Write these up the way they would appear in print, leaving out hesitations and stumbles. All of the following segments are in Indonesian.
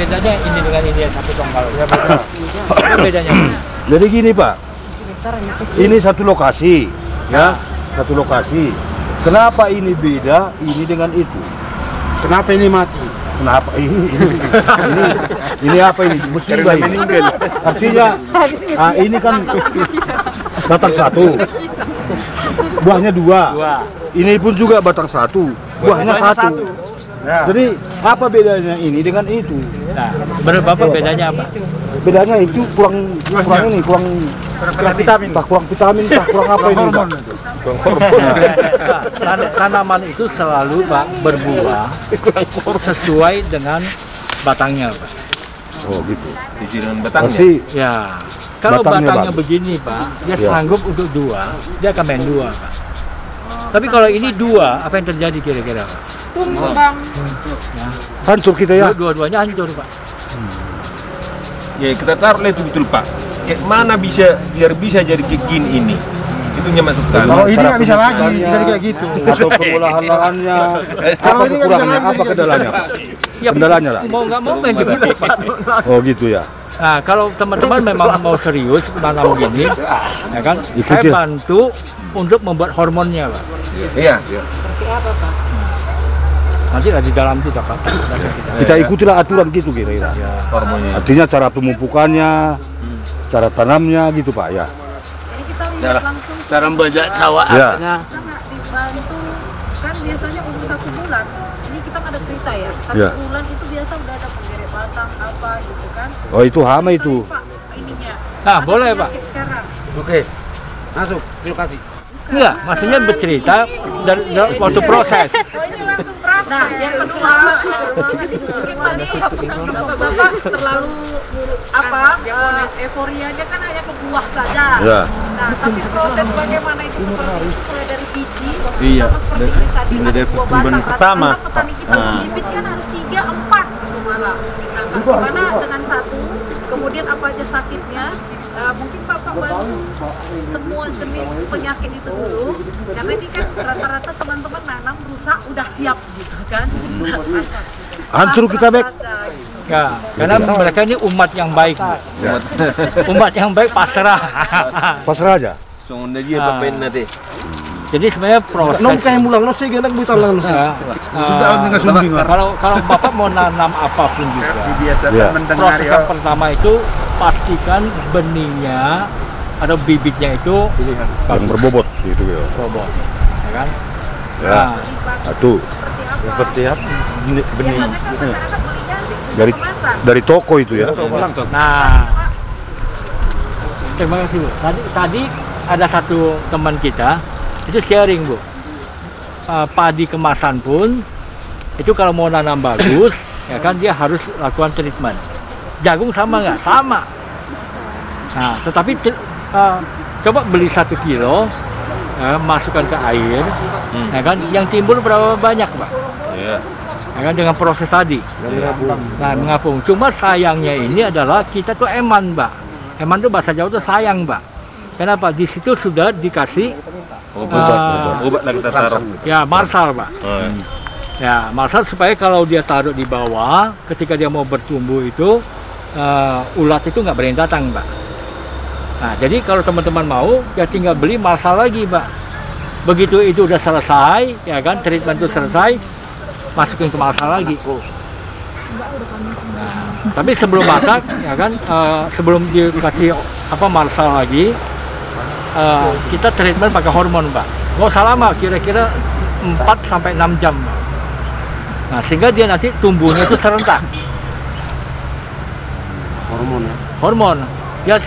bedanya ini dengan ini yang satu tongkal? Ya, beda. Apa bedanya? Jadi gini Pak, ini satu lokasi, ya, satu lokasi. Kenapa ini beda, ini dengan itu? Kenapa ini mati? Kenapa ini apa ini? Musibah ini. Artinya, ini kan batang satu, buahnya dua. Ini pun juga batang satu, buahnya satu. Ya. Jadi apa bedanya ini dengan itu? Nah, berapa bedanya apa? Bedanya itu kurang vitamin, kurang vitamin, kurang apa ini? Tanaman itu selalu Pak berbuah sesuai dengan batangnya Pak. Oh gitu. Dengan batangnya. Ya. Kalau batangnya begini Pak, dia sanggup untuk dua, dia akan main dua Pak. Tapi kalau ini dua, apa yang terjadi kira-kira Pak? Tumbang. Hancur kita ya. Dua-duanya hancur Pak. Ya kita taruh itu betul Pak. Kayak mana bisa biar bisa jadi kayak gini ini? Itunya masukkan. Kalau ini nggak bisa lagi, jadi kayak gitu. Atau pengolahan lahannya, apa kekurangannya, apa kendalanya? Ya, kendalanya lah. Mau nggak mau main juga Pak. Oh gitu ya. Nah kalau teman-teman memang mau serius nanam gini, ya kan? Saya bantu untuk membuat hormonnya Pak. Iya. Seperti apa Pak? Nanti di dalam itu Pak. Kita ikutilah aturan gitu kira-kira. Hormonnya. Artinya cara pemupukannya, cara tanamnya gitu Pak ya. Jadi kita lihat langsung Cara membajak sawah Ya. bisa nggak dibantu, kan biasanya umur 1 bulan. Ini kita ada cerita ya, 1 Ya. bulan itu biasa udah ada penggeret batang apa gitu kan. Oh itu hama itu. Pak, ininya. Nah, Ada boleh, Pak. penyakit sekarang. Oke, masuk di lokasi. Enggak, maksudnya bercerita dari waktu proses. Ini langsung berat. Nah, yang kedua, mungkin tadi bapak-bapak terlalu euforianya kan hanya ke buah saja. Ya. Nah, tapi proses bagaimana itu seperti itu mulai dari biji Iya, sama seperti ini tadi mulai ada dari buah pertumbuhan batang. pertama. Rata-rata petani kita bibit kan harus 3, 4 gitu malah. Nah, bagaimana dengan satu? Kemudian apa aja sakitnya? Mungkin Bapak bantu semua jenis penyakit itu dulu, karena ini kan rata-rata teman-teman nanam rusak udah siap gitu kan. Hancur kita Bek. Ya, karena mereka ini umat yang baik. Umat yang baik pasrah. Pasrah aja. Songon dia papain nanti. Jadi sebenarnya proses. Kayak mulang, no saya genak buta lang. Kalau Bapak mau nanam apapun juga, Ya. proses yang pertama itu pastikan benihnya atau bibitnya itu Yang berbobot gitu ya. bobot, ya kan? Ya. Nah, Satu. Seperti apa? Benih. Biasanya kan masyarakat belinya Dari pasar. dari toko itu ya. nah, terima kasih Bu. Tadi ada satu teman kita itu sharing Bu, padi kemasan pun itu kalau mau nanam bagus, ya kan dia harus lakukan treatment. Jagung sama nggak? Sama. Nah, tetapi coba beli 1 kilo, masukkan ke air, ya kan? Yang timbul berapa banyak, Pak? Iya. Ya kan dengan proses tadi. Nah, mengapung. Cuma sayangnya ini adalah kita tuh eman, Pak. Eman tuh bahasa Jawa tuh sayang, Pak. Kenapa? Di situ sudah dikasih Obat lah kita taruh. ya marsal, Pak. Ya, marsal supaya kalau dia taruh di bawah, ketika dia mau bertumbuh itu ulat itu nggak berani datang, Pak. Nah, jadi kalau teman-teman mau, ya tinggal beli marsal lagi, Pak. Begitu itu udah selesai, ya kan, treatment itu selesai, masukin ke marsal lagi. Nah, tapi sebelum masak, ya kan, sebelum dikasih marsal lagi, kita treatment pakai hormon, Pak. Nggak usah lama, kira-kira 4-6 jam, Pak. Nah, sehingga dia nanti tumbuhnya itu serentak. Hormon ya. Hormon. Ya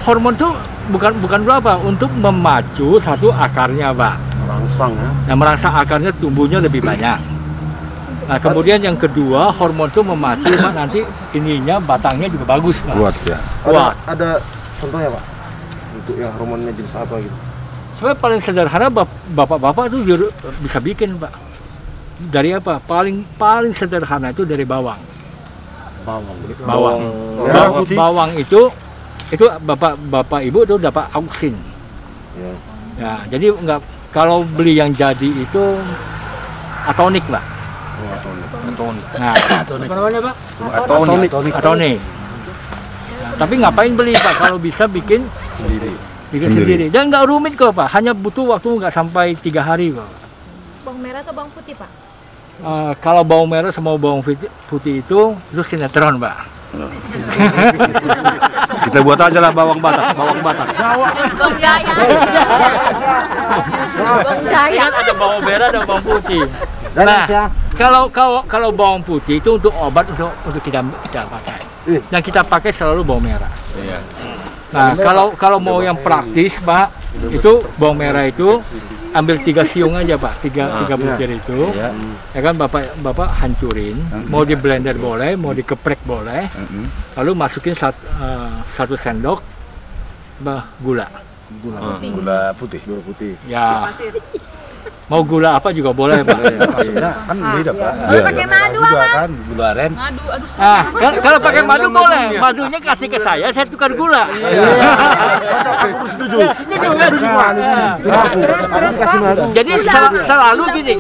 hormon tuh bukan berapa untuk memacu satu akarnya, Pak. Merangsang ya. Yang merangsang akarnya tumbuhnya lebih banyak. Nah, kemudian yang kedua, hormon tuh memacu Pak, nanti ininya batangnya juga bagus, Pak. Kuat ya. Kuat. Ada contohnya Pak? Untuk yang hormonnya jenis apa gitu? Sebenarnya paling sederhana bapak-bapak itu bisa bikin, Pak. Dari apa? Paling sederhana itu dari bawang. Bawang. Bawang itu bapak ibu itu dapat auksin. Ya. Ya, jadi kalau beli yang jadi itu atonik, Pak. Nah, apa namanya Pak? Atonik. Nah, tapi ngapain beli Pak kalau bisa bikin sendiri. Dan nggak rumit kok Pak, hanya butuh waktu nggak sampai 3 hari kok. Bawang merah atau bawang putih Pak? Kalau bawang merah sama bawang putih itu sinetron Pak. Kita buat aja lah bawang Batak. Bawang Jaya. Bawang Jaya. Kan ada bawang merah dan bawang putih. Nah, kalau bawang putih itu untuk obat untuk kita pakai. Yang kita pakai selalu bawang merah. Iya. Nah, kalau mau yang praktis Pak, itu bawang merah itu ambil 3 siung aja Pak, 3 butir itu. Ya kan Bapak hancurin, mau di blender boleh, mau dikeprek boleh. Lalu masukin 1 sendok gula. Gula putih. Ya. Mau gula apa juga boleh Pak. Kan beda Pak. Boleh pakai madu apa? Kan gula aren. Aduh, Kalau pakai madu boleh, madunya kasih ke saya tukar gula. Aku setuju. Jadi selalu gini,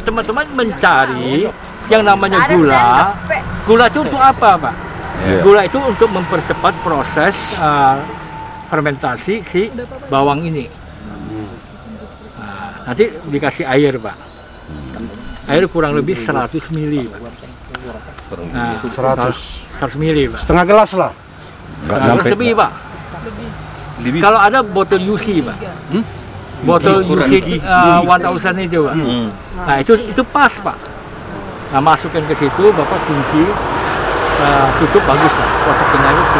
teman-teman mencari yang namanya gula. Gula itu untuk apa Pak? Gula itu untuk mempercepat proses fermentasi si bawang ini. Nanti dikasih air Pak. Air kurang lebih 100 ml Pak. Nah, 100 ml Pak. Setengah gelas lah. Lebih Pak. Kalau ada botol UC Pak. Botol UC 1000 itu Pak. Nah itu pas Pak. Nah masukkan ke situ, Bapak kunci, tutup bagus Pak. Kotaknya itu.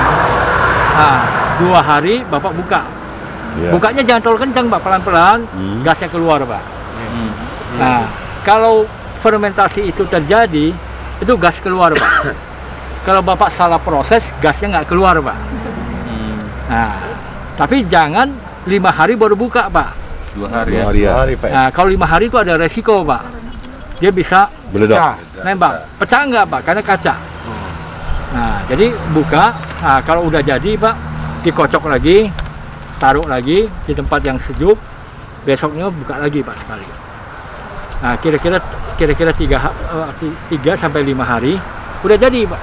Nah 2 hari Bapak buka. Bukanya jangan terlalu kencang Pak, pelan-pelan, gasnya keluar Pak. Nah, kalau fermentasi itu terjadi, itu gas keluar Pak. Kalau Bapak salah proses, gasnya nggak keluar Pak. Nah, tapi jangan 5 hari baru buka Pak. 2 hari ya. Nah, kalau 5 hari itu ada resiko Pak. Dia bisa Meledak. nembak. Pecah nggak Pak? Karena kaca. Nah, jadi buka. Nah, kalau udah jadi Pak, dikocok lagi. Taruh lagi di tempat yang sejuk, besoknya buka lagi Pak sekali. Nah kira-kira 3 sampai 5 hari udah jadi Pak.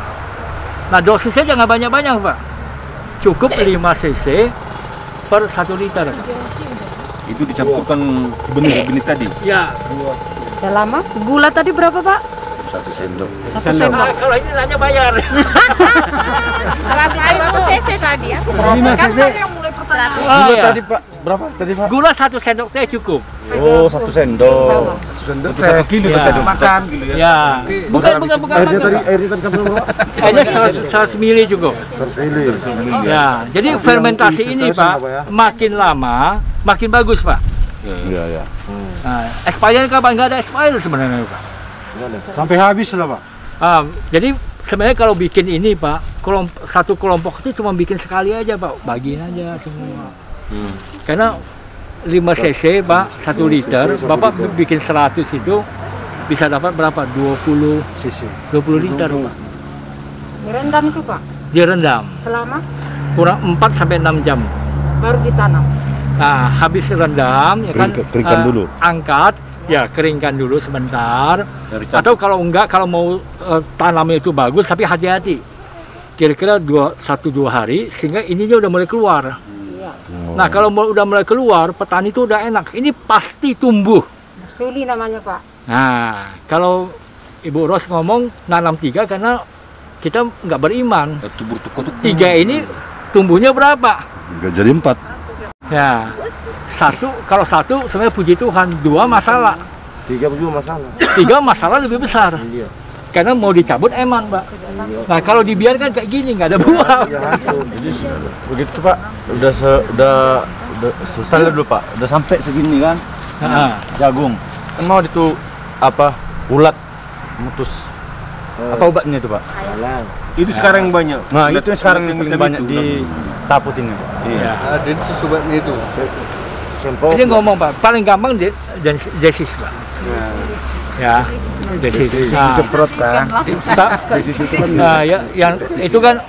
Nah dosisnya jangan banyak-banyak Pak, cukup 5 cc per 1 liter. Itu dicampurkan benih-benih tadi. Ya. Selama gula tadi berapa Pak? 1 sendok. Kalau ini nanya bayar. Rasanya berapa cc tadi ya? 5 cc. Gula tadi Pak, berapa tadi Pak? Gula 1 sendok teh cukup. Oh 1 sendok. 1 sendok teh. 1 kilo Ya. tadi makan gitu ya. Ya. Bukan. Airnya tadi berapa? Airnya 100 ml cukup. 100 ml. Ya. Jadi fermentasi ini Pak, makin lama makin bagus Pak. Iya. Nah, expired kapan? Nggak ada expired sebenarnya Pak. Sampai habis lah Pak. Jadi sebenarnya kalau bikin ini Pak, satu kelompok itu cuma bikin sekali aja Pak, bagiin aja semua. Karena 5 cc Pak, 1 liter, Bapak bikin 100 itu bisa dapat berapa? 20 cc. 20 liter Pak. Direndam itu Pak? Direndam, Selama kurang 4 sampai 6 jam. baru ditanam? Nah, habis rendam, ya kan, Keringkan dulu. angkat, ya keringkan dulu sebentar. Atau kalau enggak, kalau mau tanamnya itu bagus, tapi hati-hati. Kira-kira 1-2 hari, sehingga ininya udah mulai keluar. Nah, kalau udah mulai keluar, petani itu udah enak. Ini pasti tumbuh. Suli namanya Pak. Nah, kalau Ibu Ros ngomong nanam 3 karena kita nggak beriman. 3 ini tumbuhnya berapa? Nggak jadi 4. Ya, kalau satu sebenarnya puji Tuhan, 2 masalah. 3 juga masalah. 3 masalah lebih besar. Karena mau dicabut eman, Pak. Nah, kalau dibiarkan kayak gini nggak ada buah. Jadi begitu Pak, udah selesai dulu Pak, udah sampai segini kan, jagung. Kan mau itu apa? Ulat mutus. Apa obatnya itu Pak? Itu sekarang yang banyak. Nah itu yang sekarang yang paling banyak di Taput ini Pak. Iya. Ada sesubatnya itu. Ini ngomong Pak, paling gampang desis Pak. Ya, desis. Disemprot kan. Desis itu kan. Nah, ya, yang itu kan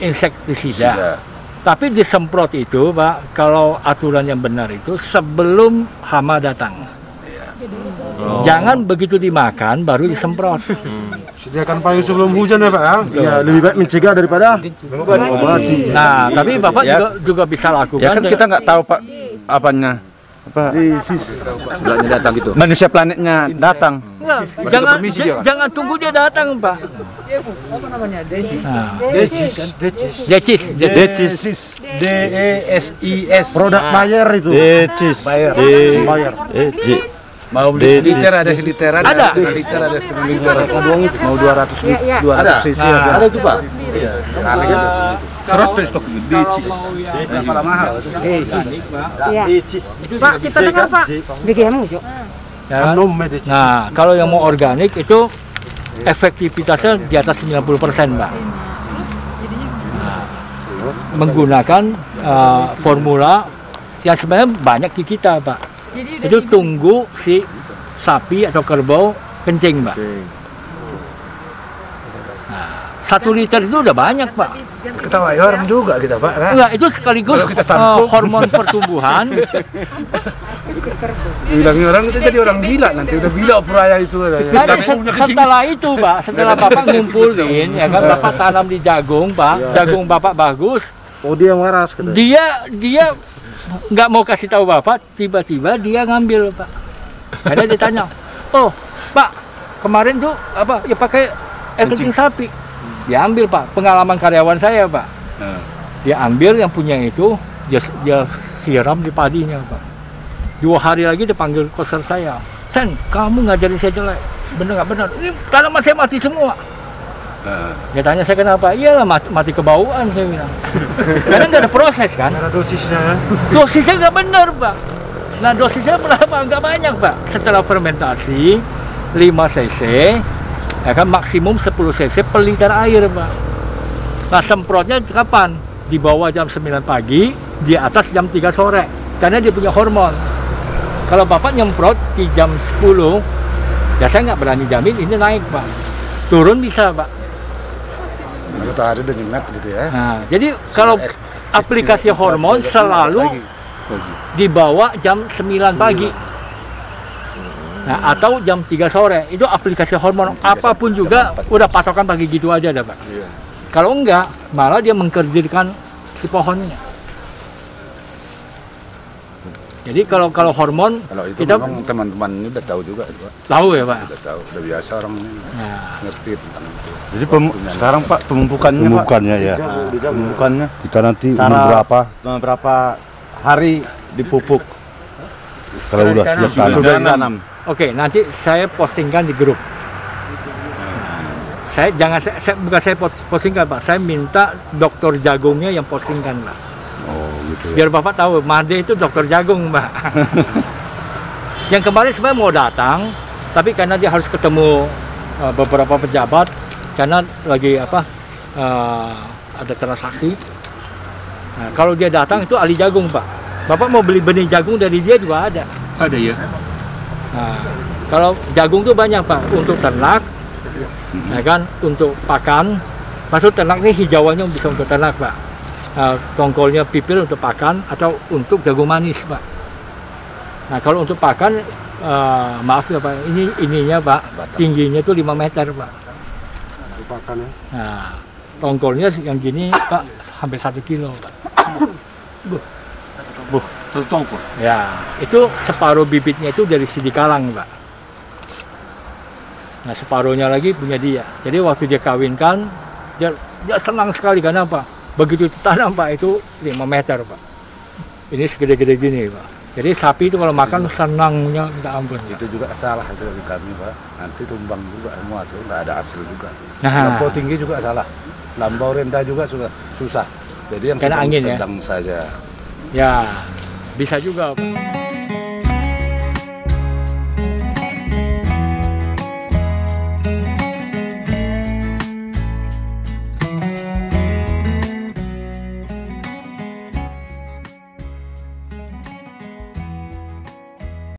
insektisida. Tapi disemprot itu Pak, kalau aturan yang benar itu sebelum hama datang. Jangan begitu dimakan baru disemprot. Sediakan payung sebelum hujan ya Pak ya. Ya lebih baik mencegah daripada mengobati. Nah, tapi Bapak juga bisa lakukan. Ya kan kita nggak tahu Pak apanya. Apa? Bulannya datang gitu. Manusia planetnya datang. Jangan tunggu dia datang, Pak. Apa namanya? Desis. Decis. DESIS. Produk Bayer itu. Decis. Bayer. Mau beli Liter ada seliter, Ada. setengah liter, ada setengah liter. Mau 200 cc ada. Ada tuh Pak. Kerotes stok gede. Berapa mahal? Pak, kita dengar Pak. BGM juga. Ya kan? Nah, kalau yang mau organik itu efektivitasnya di atas 90%, Mbak. Nah, menggunakan formula yang sebenarnya banyak di kita, Pak. Itu tunggu si sapi atau kerbau kencing, Mbak. Nah, 1 liter itu udah banyak, Pak. Kita orang juga kita Pak kan. Enggak, itu sekaligus hormon pertumbuhan. Bilangnya orang itu jadi orang gila nanti udah gila operaya itu. Nah, setelah itu, Pak, setelah Bapak ngumpulin, ya kan, Bapak tanam di jagung, Pak. Jagung Bapak bagus. Oh dia waras. Dia nggak mau kasih tahu Bapak, tiba-tiba dia ngambil, Pak. Karena ditanya, oh Pak, kemarin tuh apa? Ya pakai air kencing sapi. Dia ambil, Pak. Pengalaman karyawan saya, Pak. Dia ambil yang punya itu, dia siram di padinya, Pak. 2 hari lagi dia panggil koster saya. Sen, kamu ngajarin saya jelek. Bener nggak benar? Ini tanaman saya mati semua. Dia tanya saya kenapa? Iyalah mati kebauan, saya bilang. Karena nggak ada proses kan? Karena dosisnya. Dosisnya nggak benar, Pak. Nah, dosisnya berapa? Nggak banyak, Pak. Setelah fermentasi 5 cc, ya kan, maksimum 10 cc per liter air, Pak. Nah, semprotnya kapan? Di bawah jam 9 pagi, di atas jam 3 sore. Karena dia punya hormon. Kalau Bapak nyemprot di jam 10, ya saya nggak berani jamin ini naik, Pak. Turun bisa, Pak. Kita ada udah nyemet gitu ya. Nah, jadi kalau aplikasi hormon selalu dibawa jam 9 pagi. Nah, atau jam 3 sore. Itu aplikasi hormon apapun juga udah patokan pagi gitu aja dah, Pak. Kalau enggak, malah dia mengkerdilkan si pohonnya. Jadi kalau hormon Kalau itu kita memang teman-teman ini udah tahu juga, Pak. tahu ya, Pak. Udah tahu, udah biasa orang ini ngerti tentang itu. Jadi sekarang Pak pemumpukannya ya. Pemumpukannya Kita nanti cara berapa hari dipupuk kalau udah sudah ditanam. Oke, nanti saya postingkan di grup. Bukan saya postingkan, Pak. Saya minta dokter jagungnya yang postingkan, Pak. Oh, gitu ya. Biar Bapak tahu, Made itu dokter jagung, Mbak. Yang kemarin sebenarnya mau datang, tapi karena dia harus ketemu beberapa pejabat, karena lagi ada transaksi. Nah, kalau dia datang itu ahli jagung, Pak. Bapak mau beli benih jagung dari dia juga ada. Ada ya. Nah, kalau jagung tuh banyak, Pak, untuk ternak, ya kan, untuk pakan. Maksud ternak ini hijauannya bisa untuk ternak, Pak. Tongkolnya pipil untuk pakan atau untuk jagung manis, Pak. Nah, kalau untuk pakan, maaf ya Pak, ininya Pak, tingginya itu 5 meter, Pak. Pakan ya. Nah, tongkolnya yang gini, Pak, hampir 1 kilo, Pak. Satu tongkol. Ya, itu separuh bibitnya itu dari Sidikalang, Pak. Nah, separuhnya lagi punya dia. Jadi waktu dia kawinkan, dia senang sekali karena apa? Begitu ditanam, Pak, itu 5 meter, Pak. Ini segede-gede gini, Pak. Jadi sapi itu kalau makan senangnya minta ampun, Pak. Itu juga salah hasil kami, Pak. Nanti tumbang juga semua tuh, nggak ada hasil juga. Nah. Lampau tinggi juga salah. Lampau rendah juga sudah susah. Jadi yang Karena angin, ya? sedang saja. Ya, bisa juga, Pak.